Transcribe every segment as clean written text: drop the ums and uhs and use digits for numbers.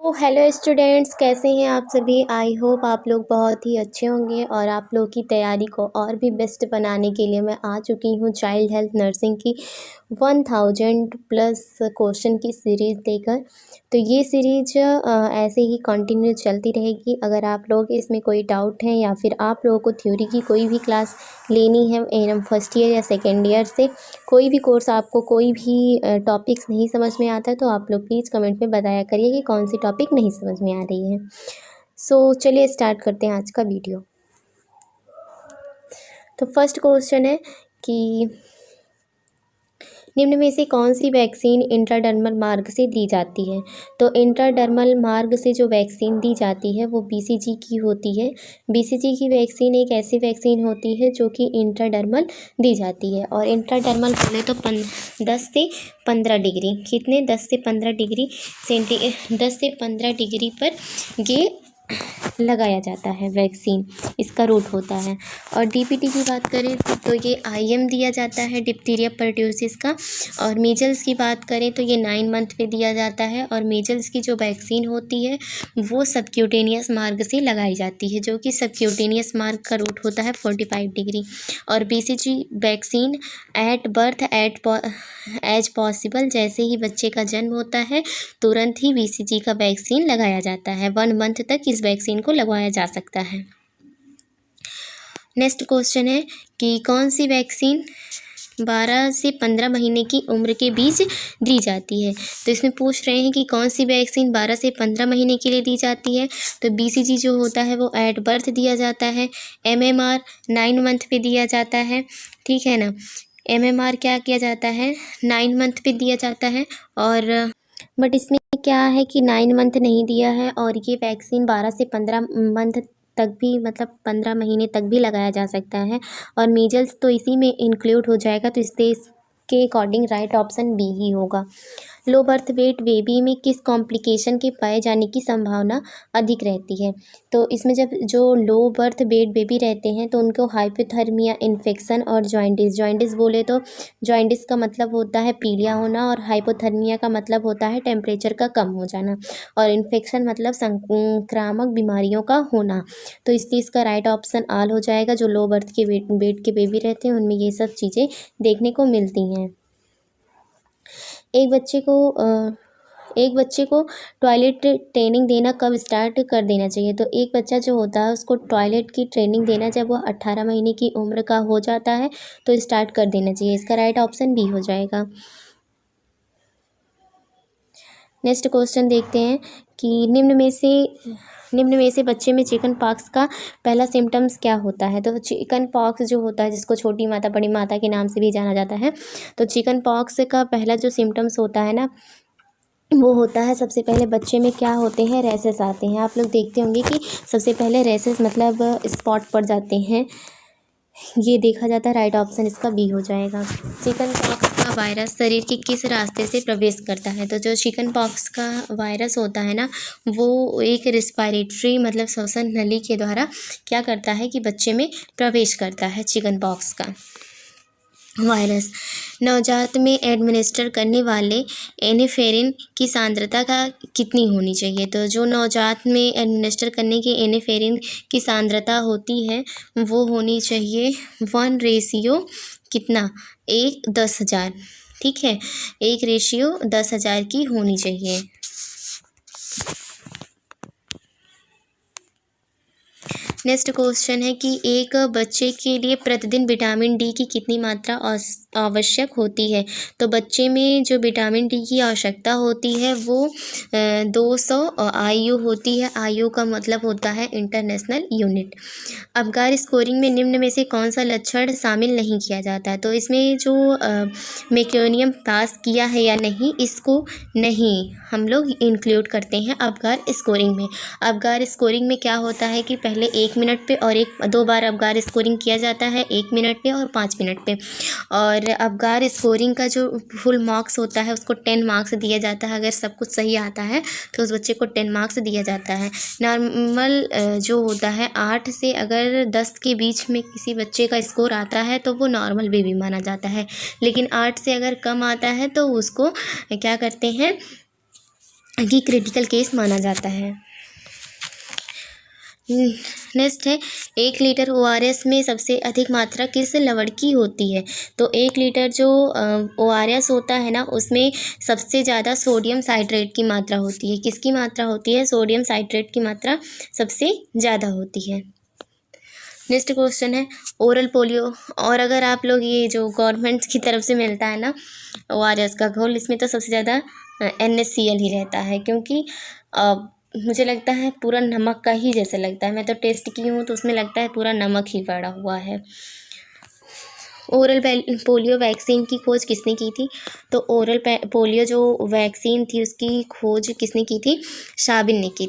तो hello students, कैसे हैं आप सभी। आई होप आप लोग बहुत ही अच्छे होंगे और आप लोग की तैयारी को और भी बेस्ट बनाने के लिए मैं आ चुकी हूँ चाइल्ड हेल्थ नर्सिंग की 1000 प्लस क्वेश्चन की सीरीज़ लेकर। तो ये सीरीज ऐसे ही कंटिन्यू चलती रहेगी। अगर आप लोग इसमें कोई डाउट है या फिर आप लोगों को थ्योरी की कोई भी क्लास लेनी है एएनएम फर्स्ट ईयर या सेकेंड ईयर से कोई भी कोर्स, आपको कोई भी टॉपिक्स नहीं समझ में आता है तो आप लोग प्लीज़ कमेंट में बताया करिए कि कौन सी टॉपिक नहीं समझ में आ रही है। सो चलिए स्टार्ट करते हैं आज का वीडियो। तो फर्स्ट क्वेश्चन है कि निम्न में से कौन सी वैक्सीन इंट्राडर्मल मार्ग से दी जाती है। तो इंट्राडर्मल मार्ग से जो वैक्सीन दी जाती है वो बीसीजी की होती है। बीसीजी की वैक्सीन एक ऐसी वैक्सीन होती है जो कि इंट्राडर्मल दी जाती है। और इंट्राडर्मल बोले तो 10 से 15 डिग्री, कितने 10 से 15 डिग्री 10 से 15 डिग्री पर ये लगाया जाता है वैक्सीन, इसका रूट होता है। और डीपीटी की बात करें तो ये आईएम दिया जाता है डिप्थीरिया परट्यूसिस का। और मीजल्स की बात करें तो ये 9 मंथ पे दिया जाता है। और मीजल्स की जो वैक्सीन होती है वो सबक्यूटेनियस मार्ग से लगाई जाती है, जो कि सबक्यूटेनियस मार्ग का रूट होता है 45 डिग्री। और BCG vaccine at birth as possible, जैसे ही बच्चे का जन्म होता है तुरंत ही बीसीजी का वैक्सीन लगाया जाता है। 1 मंथ तक इस वैक्सीन को लगवाया जा सकता है। नेक्स्ट क्वेश्चन है कि कौन सी वैक्सीन 12 से 15 महीने की उम्र के बीच दी जाती है। तो इसमें पूछ रहे हैं कि कौन सी वैक्सीन 12 से 15 महीने के लिए दी जाती है। तो बीसीजी जो होता है वो एट बर्थ दिया जाता है। एमएमआर 9 मंथ पे दिया जाता है, ठीक है ना। एमएमआर क्या किया जाता है, 9 मंथ पे दिया जाता है। और बट इसमें क्या है कि 9 मंथ नहीं दिया है और ये वैक्सीन 12 से 15 मंथ तक भी, मतलब 15 महीने तक भी लगाया जा सकता है। और मीजल्स तो इसी में इंक्लूड हो जाएगा, तो इसलिए इसके अकॉर्डिंग राइट ऑप्शन बी ही होगा। लो बर्थ वेट बेबी में किस कॉम्प्लिकेशन के पाए जाने की संभावना अधिक रहती है। तो इसमें जब जो लो बर्थ वेट बेबी रहते हैं तो उनको हाइपोथर्मिया, इन्फेक्शन और जॉइंटिस बोले तो जॉइंटिस का मतलब होता है पीलिया होना, और हाइपोथर्मिया का मतलब होता है टेम्परेचर का कम हो जाना, और इन्फेक्शन मतलब संक्रामक बीमारियों का होना। तो इसलिए इसका राइट ऑप्शन आल हो जाएगा। जो लो बर्थ के वेट के बेबी रहते हैं उनमें ये सब चीज़ें देखने को मिलती हैं। एक बच्चे को टॉयलेट ट्रेनिंग देना कब स्टार्ट कर देना चाहिए। तो एक बच्चा जो होता है उसको टॉयलेट की ट्रेनिंग देना जब वो 18 महीने की उम्र का हो जाता है तो स्टार्ट कर देना चाहिए। इसका राइट ऑप्शन बी हो जाएगा। नेक्स्ट क्वेश्चन देखते हैं कि निम्न में से बच्चे में चिकन पॉक्स का पहला सिम्टम्स क्या होता है। तो चिकन पॉक्स जो होता है, जिसको छोटी माता बड़ी माता के नाम से भी जाना जाता है, तो चिकन पॉक्स का पहला जो सिम्टम्स होता है ना वो होता है, सबसे पहले बच्चे में क्या होते हैं, रैसेस आते हैं। आप लोग देखते होंगे कि सबसे पहले रैसेस मतलब स्पॉट पड़ जाते हैं, ये देखा जाता है। राइट ऑप्शन इसका बी हो जाएगा। चिकन पॉक्स का वायरस शरीर के किस रास्ते से प्रवेश करता है। तो जो चिकन पॉक्स का वायरस होता है ना वो एक रिस्पायरेटरी मतलब श्वसन नली के द्वारा क्या करता है कि बच्चे में प्रवेश करता है चिकन पॉक्स का वायरस। नवजात में एडमिनिस्टर करने वाले एनेफेरिन की सांद्रता का कितनी होनी चाहिए। तो जो नवजात में एडमिनिस्टर करने की एनेफेरिन की सांद्रता होती है वो होनी चाहिए 1 कितना 1/10,000, ठीक है, 1/10,000 की होनी चाहिए। नेक्स्ट क्वेश्चन है कि एक बच्चे के लिए प्रतिदिन विटामिन डी की कितनी मात्रा आवश्यक होती है। तो बच्चे में जो विटामिन डी की आवश्यकता होती है वो 200 IU होती है। IU का मतलब होता है इंटरनेशनल यूनिट। अबगार स्कोरिंग में निम्न में से कौन सा लक्षण शामिल नहीं किया जाता है। तो इसमें जो मेक्योनियम पास किया है या नहीं, इसको नहीं हम लोग इंक्लूड करते हैं अबगार स्कोरिंग में। अबगार स्कोरिंग में क्या होता है कि पहले 1 मिनट पे और 2 बार अबगार स्कोरिंग किया जाता है, 1 मिनट पे और 5 मिनट पे। और अबगार स्कोरिंग का जो फुल मार्क्स होता है उसको 10 मार्क्स दिया जाता है। अगर सब कुछ सही आता है तो उस बच्चे को 10 मार्क्स दिया जाता है। नॉर्मल जो होता है 8 से अगर 10 के बीच में किसी बच्चे का स्कोर आता है तो वो नॉर्मल बेबी माना जाता है। लेकिन 8 से अगर कम आता है तो उसको क्या करते हैं, की क्रिटिकल केस माना जाता है। नेक्स्ट है 1 लीटर ORS में सबसे अधिक मात्रा किस लवण की होती है। तो 1 लीटर जो ORS होता है ना, उसमें सबसे ज़्यादा सोडियम साइट्रेट की मात्रा होती है। किसकी मात्रा होती है? सोडियम साइट्रेट की मात्रा सबसे ज़्यादा होती है। नेक्स्ट क्वेश्चन है ओरल पोलियो। और अगर आप लोग ये जो गवर्नमेंट की तरफ से मिलता है ना ORS का घोल, इसमें तो सबसे ज़्यादा NaCl ही रहता है, क्योंकि मुझे लगता है पूरा नमक का ही जैसा लगता है। मैं तो टेस्ट की हूँ तो उसमें लगता है पूरा नमक ही पड़ा हुआ है। ओरल पोलियो वैक्सीन की खोज किसने की थी? तो ओरल पोलियो जो वैक्सीन थी उसकी खोज किसने की थी? साबिन ने की।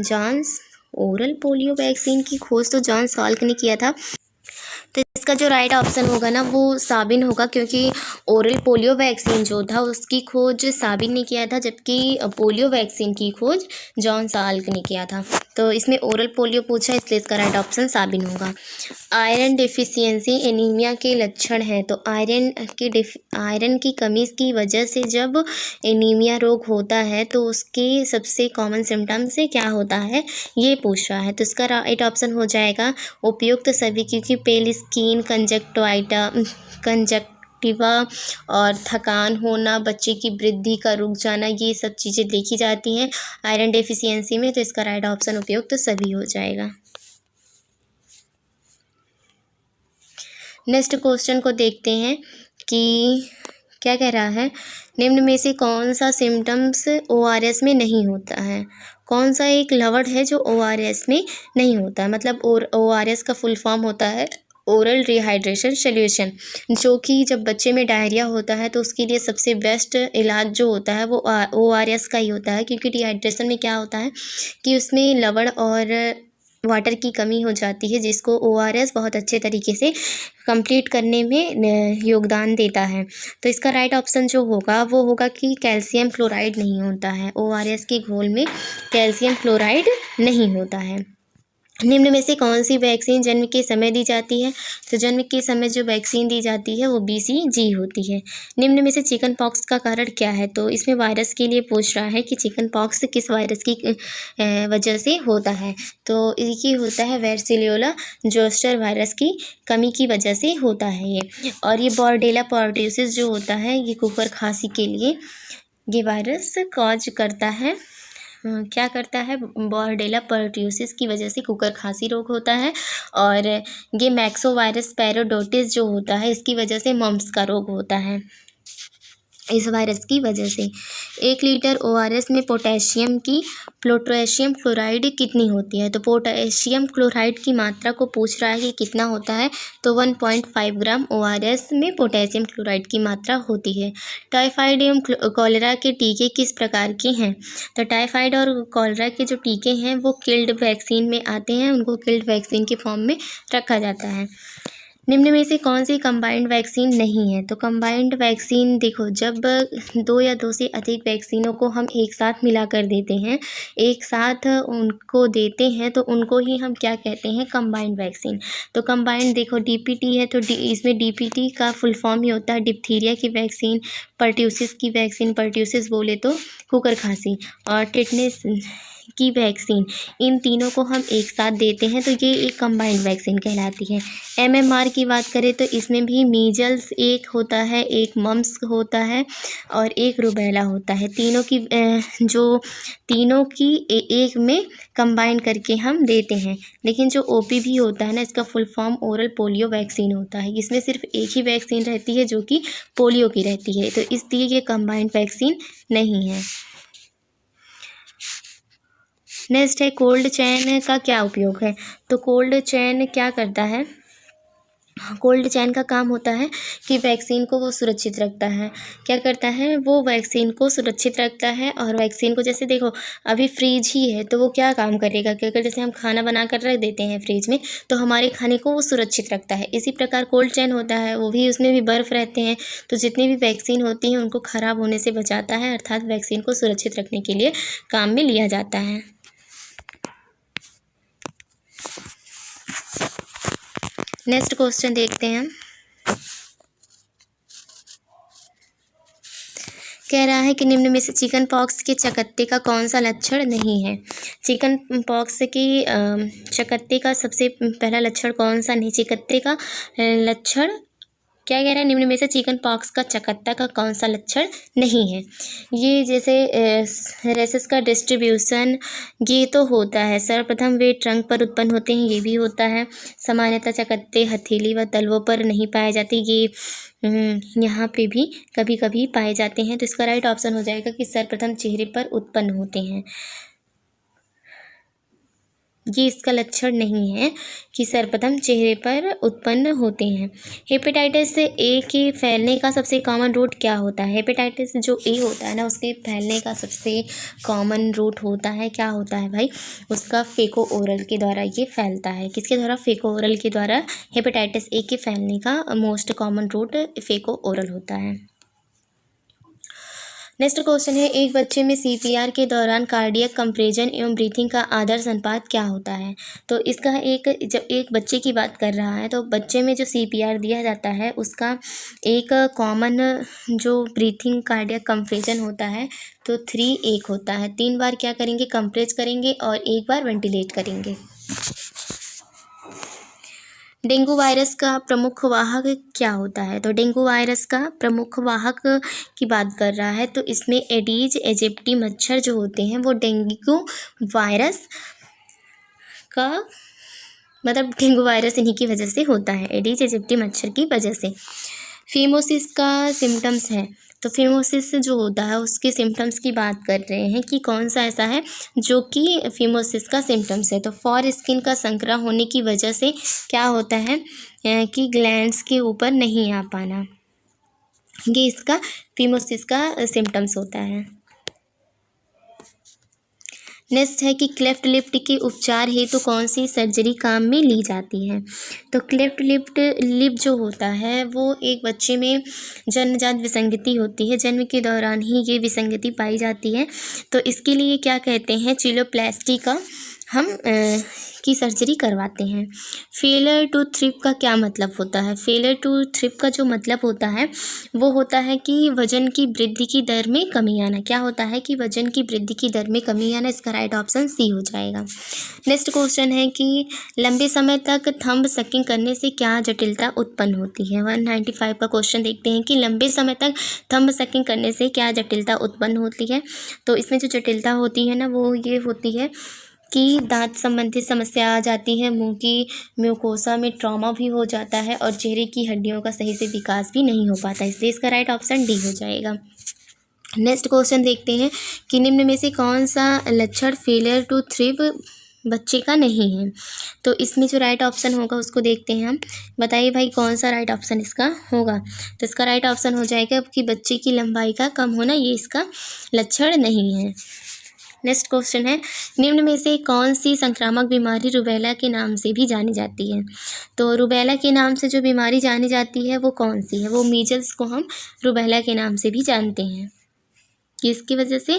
जॉन्स ओरल पोलियो वैक्सीन की खोज तो जॉन साल्क ने किया था। तो इसका जो राइट ऑप्शन होगा ना वो साबिन होगा, क्योंकि ओरल पोलियो वैक्सीन जो था उसकी खोज साबिन ने किया था, जबकि पोलियो वैक्सीन की खोज जॉन साल्क ने किया था। तो इसमें ओरल पोलियो पूछा, इसलिए इसका राइट ऑप्शन साबिन होगा। आयरन डिफिशियंसी एनीमिया के लक्षण है। तो आयरन की कमी की वजह से जब एनीमिया रोग होता है तो उसके सबसे कॉमन सिम्टम्स से क्या होता है, ये पूछ रहा है। तो इसका राइट ऑप्शन हो जाएगा उपयुक्त सभी, क्योंकि पेल स्किन, कंजक्टिवा और थकान होना, बच्चे की वृद्धि का रुक जाना, ये सब चीज़ें देखी जाती हैं आयरन डेफिशिएंसी में। तो इसका राइट ऑप्शन उपयुक्त सभी हो जाएगा। नेक्स्ट क्वेश्चन को देखते हैं कि क्या कह रहा है। निम्न में से कौन सा सिम्टम्स ORS में नहीं होता है? कौन सा एक लवण है जो ORS में नहीं होता है? मतलब ORS का फुल फॉर्म होता है ओरल रिहाइड्रेशन सॉल्यूशन, जो कि जब बच्चे में डायरिया होता है तो उसके लिए सबसे बेस्ट इलाज जो होता है वो ORS का ही होता है। क्योंकि डिहाइड्रेशन में क्या होता है कि उसमें लवण और वाटर की कमी हो जाती है, जिसको ORS बहुत अच्छे तरीके से कंप्लीट करने में योगदान देता है। तो इसका राइट ऑप्शन जो होगा वो होगा कि कैल्शियम क्लोराइड नहीं होता है। ORS के घोल में कैल्शियम क्लोराइड नहीं होता है। निम्न में से कौन सी वैक्सीन जन्म के समय दी जाती है? तो जन्म के समय जो वैक्सीन दी जाती है वो BCG होती है। निम्न में से चिकन पॉक्स का कारण क्या है? तो इसमें वायरस के लिए पूछ रहा है कि चिकन पॉक्स किस वायरस की वजह से होता है। तो ये होता है वेर्सिलियोला जोस्टर वायरस की कमी की वजह से होता है ये। और ये बॉर्डेला पॉर्ट्यूसिस जो होता है ये कुकर खांसी के लिए ये वायरस कॉज करता है। क्या करता है? बॉर्डेला पर्ट्यूसिस की वजह से कुकर खांसी रोग होता है। और ये मैक्सोवायरस पैराडोटिस जो होता है इसकी वजह से मम्प्स का रोग होता है, इस वायरस की वजह से। 1 लीटर ORS में पोटेशियम क्लोराइड कितनी होती है? तो पोटेशियम क्लोराइड की मात्रा को पूछ रहा है कि कितना होता है। तो 1.5 ग्राम ORS में पोटेशियम क्लोराइड की मात्रा होती है। टाइफाइड एवं कॉलेरा के टीके किस प्रकार के हैं? तो टाइफाइड और कॉलेरा के जो टीके हैं वो किल्ड वैक्सीन में आते हैं, उनको किल्ड वैक्सीन के फॉर्म में रखा जाता है। निम्न में से कौन सी कंबाइंड वैक्सीन नहीं है? तो कंबाइंड वैक्सीन देखो, जब 2 या 2 से अधिक वैक्सीनों को हम एक साथ मिला कर देते हैं, एक साथ उनको देते हैं तो उनको ही हम क्या कहते हैं? Combined vaccine. तो कंबाइंड देखो DPT है तो इसमें DPT का फुल फॉर्म ही होता है डिप्थीरिया की वैक्सीन, पर्ट्यूसिस की वैक्सीन, पर्ट्यूसिस बोले तो कुकर खांसी, और टिटनेस की वैक्सीन, इन तीनों को हम एक साथ देते हैं तो ये एक कंबाइंड वैक्सीन कहलाती है। MMR की बात करें तो इसमें भी मीजल्स एक होता है, एक मम्प्स होता है और एक रुबेला होता है। तीनों की एक में कंबाइन करके हम देते हैं। लेकिन जो OPV होता है ना, इसका full form oral polio vaccine होता है। इसमें सिर्फ एक ही वैक्सीन रहती है जो कि पोलियो की रहती है, तो इसलिए ये कंबाइंड वैक्सीन नहीं है। नेक्स्ट है कोल्ड चेन का क्या उपयोग है? तो कोल्ड चेन क्या करता है? कोल्ड चेन का काम होता है कि वैक्सीन को वो सुरक्षित रखता है। क्या करता है? वो वैक्सीन को सुरक्षित रखता है। और वैक्सीन को जैसे देखो अभी फ्रीज ही है तो वो क्या काम करेगा कि अगर जैसे हम खाना बना कर रख देते हैं फ्रिज में तो हमारे खाने को वो सुरक्षित रखता है। इसी प्रकार कोल्ड चेन होता है, वो भी उसमें भी बर्फ़ रहते हैं, तो जितनी भी वैक्सीन होती हैं उनको ख़राब होने से बचाता है, अर्थात वैक्सीन को सुरक्षित रखने के लिए काम में लिया जाता है। नेक्स्ट क्वेश्चन देखते हैं। कह रहा है कि निम्न में से चिकन पॉक्स के चकत्ते का कौन सा लक्षण नहीं है। चिकन पॉक्स की चकत्ते का सबसे पहला लक्षण कौन सा नहीं, चिकत्ते का लक्षण क्या कह रहा है, निम्न में से चिकन पॉक्स का चकत्ता का कौन सा लक्षण नहीं है। ये जैसे रेसेस का डिस्ट्रीब्यूशन ये तो होता है, सर्वप्रथम वे ट्रंक पर उत्पन्न होते हैं, ये भी होता है। सामान्यतः चकत्ते हथेली व तलवों पर नहीं पाए जाते, ये यहाँ पे भी कभी कभी पाए जाते हैं। तो इसका राइट ऑप्शन हो जाएगा कि सर्वप्रथम चेहरे पर उत्पन्न होते हैं। ये इसका लक्षण नहीं है कि सर्वप्रथम चेहरे पर उत्पन्न होते हैं। हेपेटाइटिस ए के फैलने का सबसे कॉमन रूट क्या होता है। हेपेटाइटिस जो ए होता है ना, उसके फैलने का सबसे कॉमन रूट होता है, क्या होता है भाई, उसका फेको ओरल के द्वारा ये फैलता है। किसके द्वारा, फेको ओरल के द्वारा हेपेटाइटिस ए के फैलने का most common route feco oral होता है। नेक्स्ट क्वेश्चन है, एक बच्चे में सीपीआर के दौरान कार्डियक कंप्रेशन एवं ब्रीथिंग का आदर्श अनुपात क्या होता है। तो इसका जब एक बच्चे की बात कर रहा है तो बच्चे में जो सीपीआर दिया जाता है उसका एक कॉमन जो ब्रीथिंग कार्डियक कंप्रेशन होता है तो 3:1 होता है। 3 बार क्या करेंगे, कंप्रेस करेंगे और 1 बार वेंटिलेट करेंगे। डेंगू वायरस का प्रमुख वाहक क्या होता है। तो डेंगू वायरस का प्रमुख वाहक की बात कर रहा है तो इसमें एडीज एजिप्टी मच्छर जो होते हैं वो डेंगू वायरस का मतलब डेंगू वायरस इन्हीं की वजह से होता है, एडीज एजिप्टी मच्छर की वजह से। फीमोसिस का सिम्टम्स है तो फीमोसिस जो होता है उसके सिम्टम्स की बात कर रहे हैं कि कौन सा ऐसा है जो कि फीमोसिस का सिम्टम्स है। तो फॉर स्किन का संक्रमण होने की वजह से क्या होता है कि ग्लैंड्स के ऊपर नहीं आ पाना, ये इसका फीमोसिस का सिम्टम्स होता है। नेक्स्ट है कि क्लेफ्ट लिप के उपचार हेतु कौन सी सर्जरी काम में ली जाती है। तो क्लेफ्ट लिप जो होता है वो एक बच्चे में जन्मजात विसंगति होती है, जन्म के दौरान ही ये विसंगति पाई जाती है। तो इसके लिए क्या कहते हैं, चिलोप्लास्टी का हम की सर्जरी करवाते हैं। फेलियर टू थ्रिव का क्या मतलब होता है। फेलियर टू थ्रिव का जो मतलब होता है वो होता है कि वजन की वृद्धि की दर में कमी आना। क्या होता है कि वजन की वृद्धि की दर में कमी आना, इसका राइट ऑप्शन सी हो जाएगा। नेक्स्ट क्वेश्चन है कि लंबे समय तक थंब सकिंग करने से क्या जटिलता उत्पन्न होती है। 195 का क्वेश्चन देखते हैं कि लंबे समय तक थंब सकिंग करने से क्या जटिलता उत्पन्न होती है। तो इसमें जो जटिलता होती है ना वो ये होती है कि दांत संबंधित समस्या आ जाती है, मुंह की म्यूकोसा में ट्रॉमा भी हो जाता है और चेहरे की हड्डियों का सही से विकास भी नहीं हो पाता, इसलिए इसका राइट ऑप्शन डी हो जाएगा। नेक्स्ट क्वेश्चन देखते हैं कि निम्न में से कौन सा लक्षण फेलियर टू थ्रिव बच्चे का नहीं है। तो इसमें जो राइट ऑप्शन होगा उसको देखते हैं हम। बताइए भाई कौन सा राइट ऑप्शन इसका होगा। तो इसका राइट ऑप्शन हो जाएगा कि बच्चे की लंबाई का कम होना, ये इसका लक्षण नहीं है। नेक्स्ट क्वेश्चन है, निम्न में से कौन सी संक्रामक बीमारी रुबेला के नाम से भी जानी जाती है। तो रुबेला के नाम से जो बीमारी जानी जाती है वो कौन सी है, वो मीजल्स को हम रुबेला के नाम से भी जानते हैं। किसकी वजह से,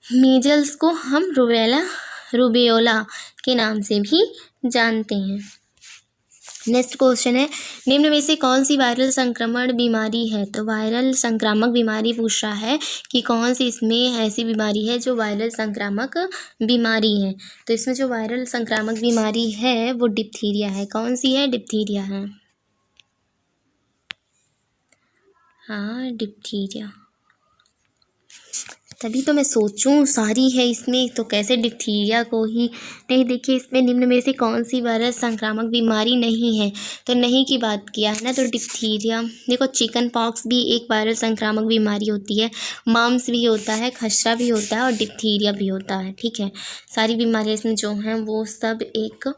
मीजल्स को हम रुबेओला के नाम से भी जानते हैं। नेक्स्ट क्वेश्चन है, निम्न में से कौन सी वायरल संक्रमण बीमारी है। तो वायरल संक्रामक बीमारी पूछ रहा है कि कौन सी इसमें ऐसी बीमारी है जो वायरल संक्रामक बीमारी है। तो इसमें जो वायरल संक्रामक बीमारी है वो डिप्थीरिया है। कौन सी है, डिप्थीरिया है। हाँ डिप्थीरिया, तभी तो मैं सोचूं सारी है इसमें तो कैसे डिप्थीरिया को ही नहीं। देखिए इसमें निम्न में से कौन सी वायरस संक्रामक बीमारी नहीं है, तो नहीं की बात किया है ना, तो डिप्थीरिया। देखो चिकन पॉक्स भी एक वायरल संक्रामक बीमारी होती है, मम्स भी होता है, खसरा भी होता है और डिप्थीरिया भी होता है। ठीक है, सारी बीमारियाँ इसमें जो हैं वो सब एक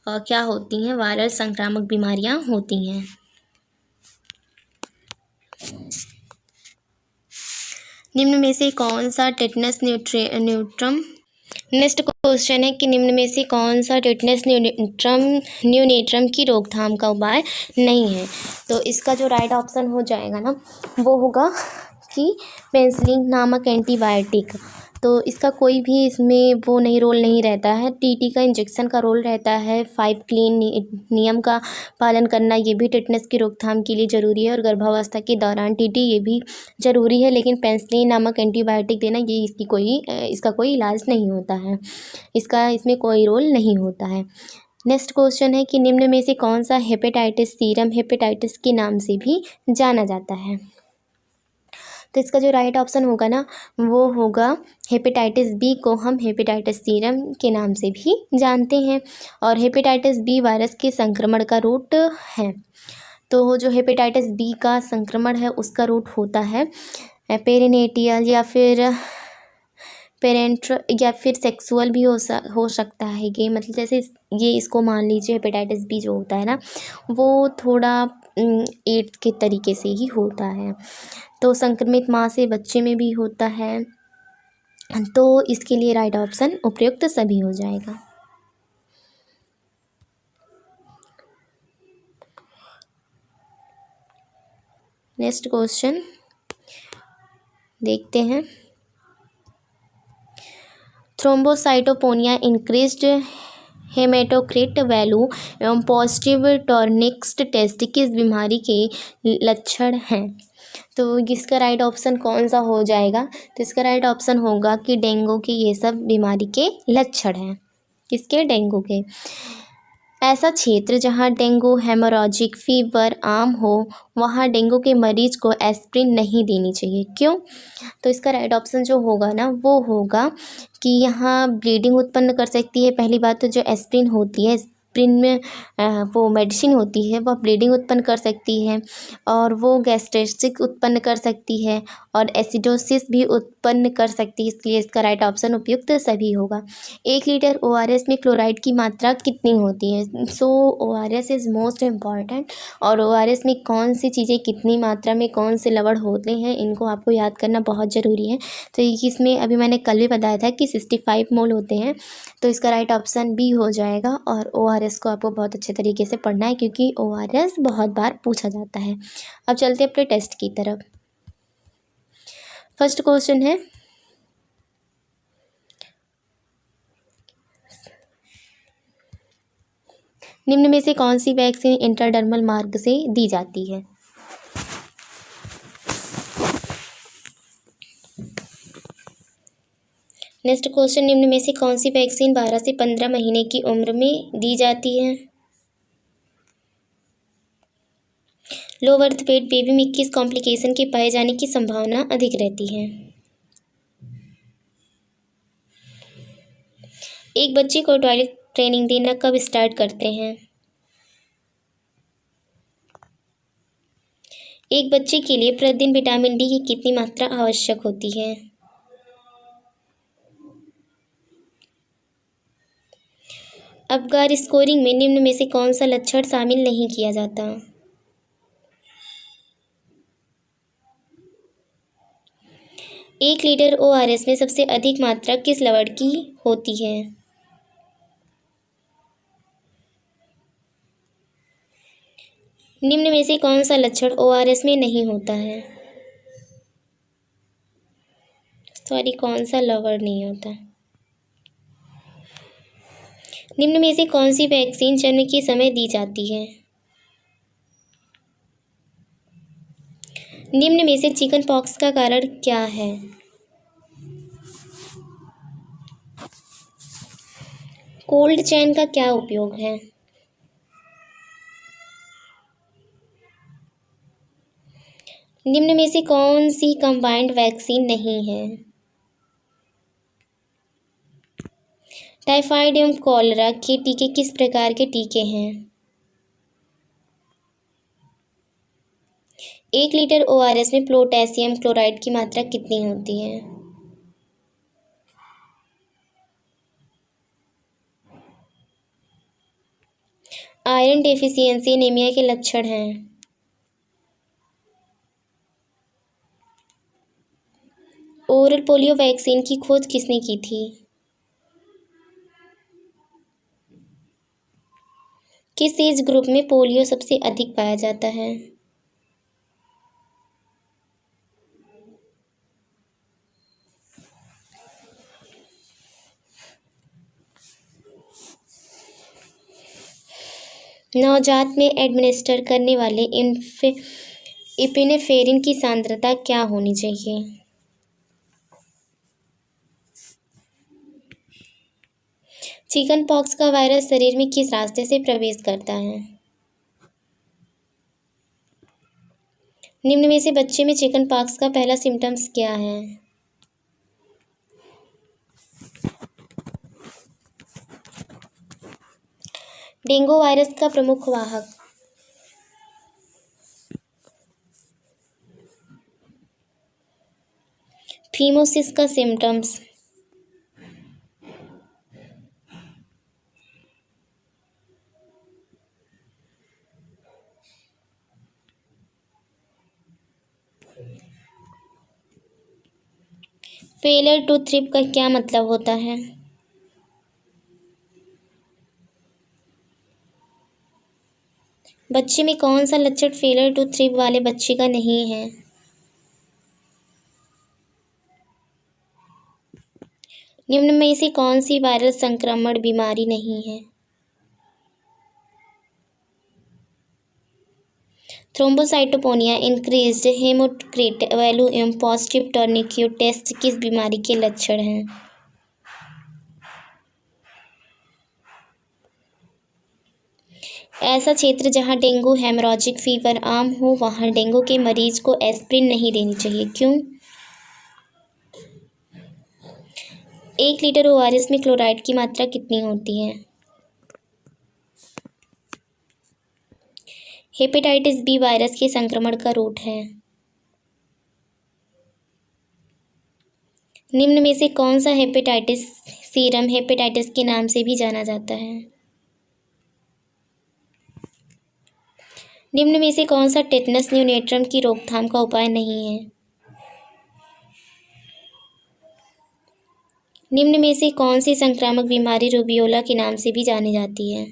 क्या होती हैं, वायरल संक्रामक बीमारियाँ होती हैं। निम्न में से कौन सा टेटनस न्यूट्रम। नेक्स्ट क्वेश्चन है कि निम्न में से कौन सा टेटनस न्यूनेट्रम की रोकथाम का उपाय नहीं है। तो इसका जो राइट ऑप्शन हो जाएगा ना वो होगा कि पेनिसिलिन नामक एंटीबायोटिक, तो इसका कोई भी इसमें वो नहीं रोल नहीं रहता है। टीटी का इंजेक्शन का रोल रहता है। 5 क्लीन नियम का पालन करना, ये भी टिटनेस की रोकथाम के लिए ज़रूरी है। और गर्भावस्था के दौरान टीटी ये भी ज़रूरी है, लेकिन पेनिसिलिन नामक एंटीबायोटिक देना ये इसका कोई इलाज नहीं होता है, इसमें कोई रोल नहीं होता है। नेक्स्ट क्वेश्चन है कि निम्न में से कौन सा हेपेटाइटिस सीरम हेपेटाइटिस के नाम से भी जाना जाता है। तो इसका जो राइट ऑप्शन होगा ना, वो होगा हेपेटाइटिस बी को हम हेपेटाइटिस सीरम के नाम से भी जानते हैं। और हेपेटाइटिस बी वायरस के संक्रमण का रूट है। तो जो हेपेटाइटिस बी का संक्रमण है उसका रूट होता है पेरिनेटियल या फिर पेरेंट्र या फिर सेक्सुअल भी हो सकता है। ये मतलब जैसे ये इसको मान लीजिए, हेपेटाइटिस बी जो होता है ना, वो थोड़ा एड्स के तरीके से ही होता है। तो संक्रमित माँ से बच्चे में भी होता है। तो इसके लिए राइट ऑप्शन उपयुक्त सभी हो जाएगा। नेक्स्ट क्वेश्चन देखते हैं। थ्रोम्बोसाइटोपेनिया, इंक्रीज्ड हेमेटोक्रिट वैल्यू एवं पॉजिटिव टॉर्निक्स टेस्ट किस बीमारी के लक्षण हैं। तो इसका राइट ऑप्शन कौन सा हो जाएगा। तो इसका राइट ऑप्शन होगा कि डेंगू के ये सब बीमारी के लक्षण हैं। किसके? डेंगू के। ऐसा क्षेत्र जहां डेंगू हेमोरैजिक फीवर आम हो, वहां डेंगू के मरीज को एस्प्रिन नहीं देनी चाहिए। क्यों? तो इसका राइट ऑप्शन जो होगा ना, वो होगा कि यहाँ ब्लीडिंग उत्पन्न कर सकती है। पहली बात तो जो एस्प्रिन होती है, एस्प्रिन में वो मेडिसिन होती है, वह ब्लीडिंग उत्पन्न कर सकती है और वो गैस्ट्रेटिक उत्पन्न कर सकती है और एसिडोसिस भी उत्पन्न कर सकती है। इसलिए इसका राइट ऑप्शन उपयुक्त सभी होगा। 1 लीटर ORS में क्लोराइड की मात्रा कितनी होती है। सो ORS इज़ मोस्ट इम्पॉर्टेंट। और ORS में कौन सी चीज़ें कितनी मात्रा में कौन से लवण होते हैं, इनको आपको याद करना बहुत ज़रूरी है। तो इसमें अभी मैंने कल भी बताया था कि 65 मोल होते हैं। तो इसका राइट ऑप्शन बी हो जाएगा। और ORS को आपको बहुत अच्छे तरीके से पढ़ना है, क्योंकि ORS बहुत बार पूछा जाता है। अब चलते हैं अपने टेस्ट की तरफ। फर्स्ट क्वेश्चन है, निम्न में से कौन सी वैक्सीन इंट्राडर्मल मार्ग से दी जाती है। नेक्स्ट क्वेश्चन, निम्न में से कौन सी वैक्सीन 12 से 15 महीने की उम्र में दी जाती है। लो बर्थ वेट बेबी में किस कॉम्प्लिकेशन के पाए जाने की संभावना अधिक रहती है। एक बच्चे को टॉयलेट ट्रेनिंग देना कब स्टार्ट करते हैं। एक बच्चे के लिए प्रतिदिन विटामिन डी की कितनी मात्रा आवश्यक होती है। अपगार स्कोरिंग में निम्न में से कौन सा लक्षण शामिल नहीं किया जाता। 1 लीटर ORS में सबसे अधिक मात्रा किस लवण की होती है। निम्न में से कौन सा लक्षण ORS में नहीं होता है। सॉरी, कौन सा लवण नहीं होता। निम्न में से कौन सी वैक्सीन जन्म के समय दी जाती है। निम्न में से चिकन पॉक्स का कारण क्या है। कोल्ड चेन का क्या उपयोग है। निम्न में से कौन सी कंबाइंड वैक्सीन नहीं है। टाइफाइड एवं कॉलरा के टीके किस प्रकार के टीके हैं। 1 लीटर ORS में पोटेशियम क्लोराइड की मात्रा कितनी होती है। आयरन डेफिशिएंसी एनीमिया के लक्षण हैं। ओरल पोलियो वैक्सीन की खोज किसने की थी। किस एज ग्रुप में पोलियो सबसे अधिक पाया जाता है। नवजात में एडमिनिस्टर करने वाले इपिनेफ्रिन की सांद्रता क्या होनी चाहिए? चिकन पॉक्स का वायरस शरीर में किस रास्ते से प्रवेश करता है? निम्न में से बच्चे में चिकन पॉक्स का पहला सिम्टम्स क्या है? डेंगू वायरस का प्रमुख वाहक? फीमोसिस का सिम्टम्स? फेलियर टू थ्रिव का क्या मतलब होता है? बच्चे में कौन सा लक्षण फेलियर टू थ्रिव वाले बच्चे का नहीं है? निम्न में से कौन सी वायरल संक्रमण बीमारी नहीं है? थ्रोम्बोसाइटोपेनिया, इंक्रीज्ड हेमोक्रिट वैल्यू एवं पॉजिटिव टर्निक्यू टेस्ट किस बीमारी के लक्षण हैं? ऐसा क्षेत्र जहां डेंगू हेमोरैजिक फीवर आम हो वहां डेंगू के मरीज को एस्पिरिन नहीं देनी चाहिए। क्यों? 1 लीटर ओआरएस में क्लोराइड की मात्रा कितनी होती है? हेपेटाइटिस बी वायरस के संक्रमण का रूट है? निम्न में से कौन सा हेपेटाइटिस सीरम हेपेटाइटिस के नाम से भी जाना जाता है? निम्न में से कौन सा टेटनस न्यूनेट्रम की रोकथाम का उपाय नहीं है? निम्न में से कौन सी संक्रामक बीमारी रूबियोला के नाम से भी जानी जाती है?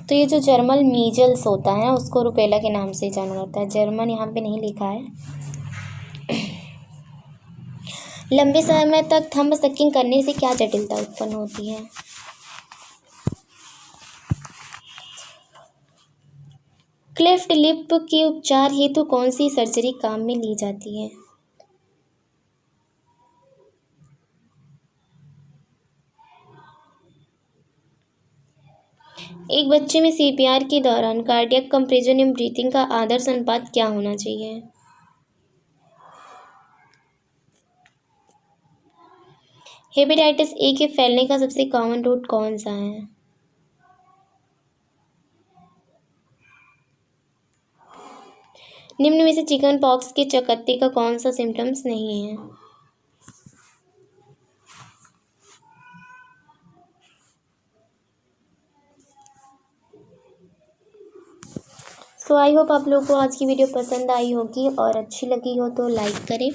तो ये जो जर्मन मीजल्स होता है उसको रुबेला के नाम से जाना जाता है। जर्मन यहाँ पे नहीं लिखा है। लंबे समय तक थंब सकिंग करने से क्या जटिलता उत्पन्न होती है? क्लेफ्ट लिप के उपचार हेतु कौन सी सर्जरी काम में ली जाती है? एक बच्चे में सीपीआर के दौरान कार्डियक कंप्रेशन एवं ब्रीथिंग का आदर्श अनुपात क्या होना चाहिए? हेपेटाइटिस ए के फैलने का सबसे कॉमन रूट कौन सा है? निम्न में से चिकन पॉक्स के चकत्ते का कौन सा सिम्टम्स नहीं है? सो आई होप आप लोगों को आज की वीडियो पसंद आई होगी और अच्छी लगी हो तो लाइक करें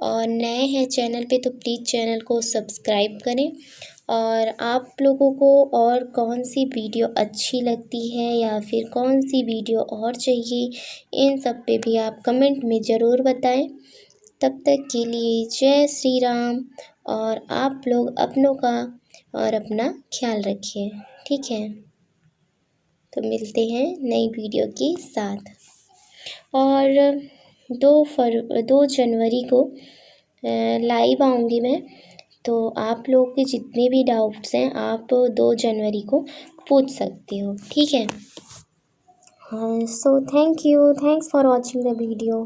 और नए हैं चैनल पे तो प्लीज़ चैनल को सब्सक्राइब करें। और आप लोगों को और कौन सी वीडियो अच्छी लगती है या फिर कौन सी वीडियो और चाहिए, इन सब पे भी आप कमेंट में ज़रूर बताएं। तब तक के लिए जय श्री राम और आप लोग अपनों का और अपना ख्याल रखिए। ठीक है, तो मिलते हैं नई वीडियो के साथ। और 2 जनवरी को लाइव आऊँगी मैं, तो आप लोग के जितने भी डाउट्स हैं आप 2 जनवरी को पूछ सकते हो। ठीक है, so thanks for watching the video.